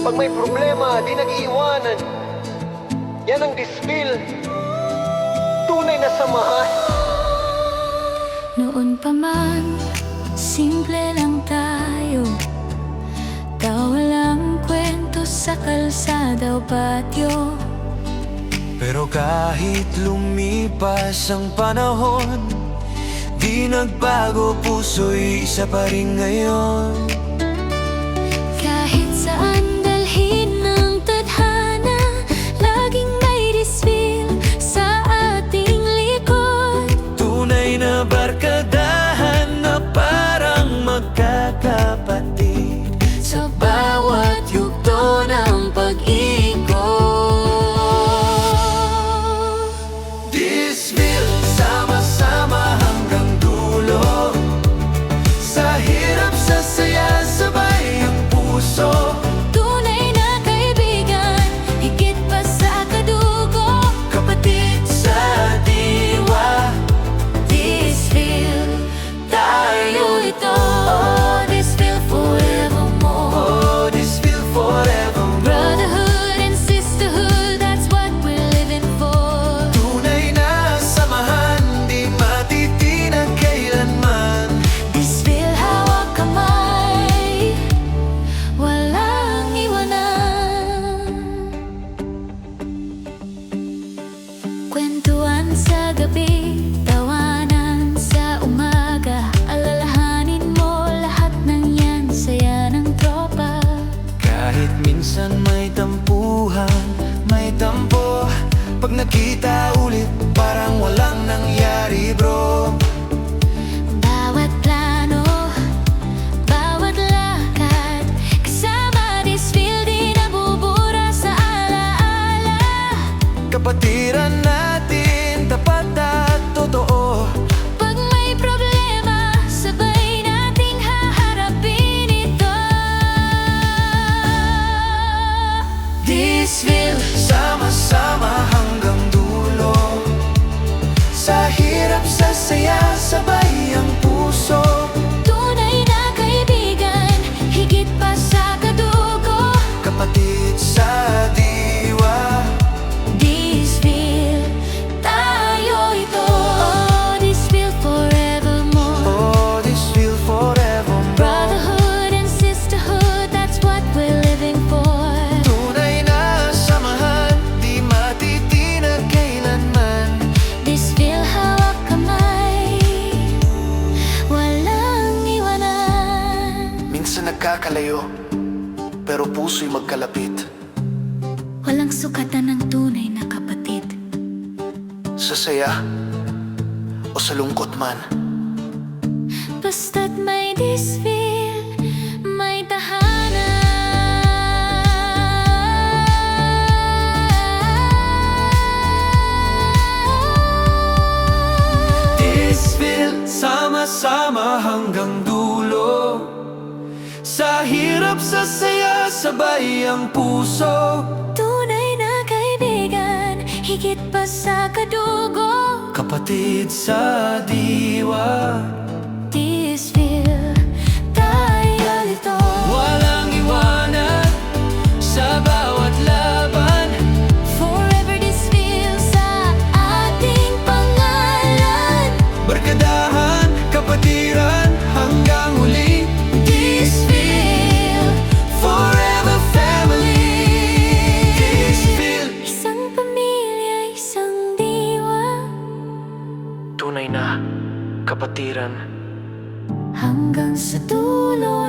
Pag may problema, di nag-iiwanan. Yan ang dispil. Tunay na samahan. Noon pa man, simple lang tayo. Walang kwento sa kalsada o patio. Pero kahit lumipas ang panahon, di nagbago, puso'y isa pa rin ngayon. Kahit saan dalhin ng tadhana, laging may disfil sa ating likod. Tunay na barkadahan na parang magkakapatid Sa bawat yugto ng pag-ikot. Disfil, sama-sama hanggang dulo. Sa hirap, sa saya, sabay ang puso. Tunay na kaibigan, higit pa sa kadugo. Kapatid sa diwa, Disfil, tayo ito. Oh, Disfil forevermore. oh, Disfil forevermore. Brotherhood and sisterhood, that's what we're living for. Tunay na samahan, di matitinag kailanman. Disfil, hawak kamay, walang iwanan. Kwentuhan sa gabi, tawanan sa umaga. Alalahanin mo lahat ng yan, saya ng tropa. Kahit minsan may tampuhan, may tampo. Pag nakita ulit, parang walang nangyari, bro. Bawat plano, bawat lakad, kasama Disfil, di nabubura sa alaala. Kapatiran natin, tapat at totoo. Pag may problema, sabay nating haharapin ito. Disfil, Sama-sama hanggang dulo. Sa hirap, sa saya, sabay ang puso. tunay na kaibigan, higit pa sa kadugo. Kapatid sa diwa, Disfil, tayo ito. Oh, Disfil forevermore. oh, Disfil forevermore. Brotherhood and sisterhood, that's what we're living for. Tunay na samahan, di matitinag kailanman. Disfil, hawak kamay, walang iwanan. Minsan nagkakalayo, pero puso'y magkalapit. Walang sukatan ng tunay na kapatid. Sa saya o sa lungkot man, Basta't may Disfil, may tahanan. Disfil, sama-sama hanggang dulo. Sa hirap, sa saya, sabay ang puso. Tunay na kaibigan, higit pa sa kadugo. Kapatid sa diwa, Disfil, tayo dito. walang iwanan sa bawat laban. Forever Disfil sa ating pangalan. Barkadahan, kapatiran hanggang huli. Disfil, Forever family. Disfil, isang pamilya, isang diwa. tunay na kapatiran. Hanggang sa dulo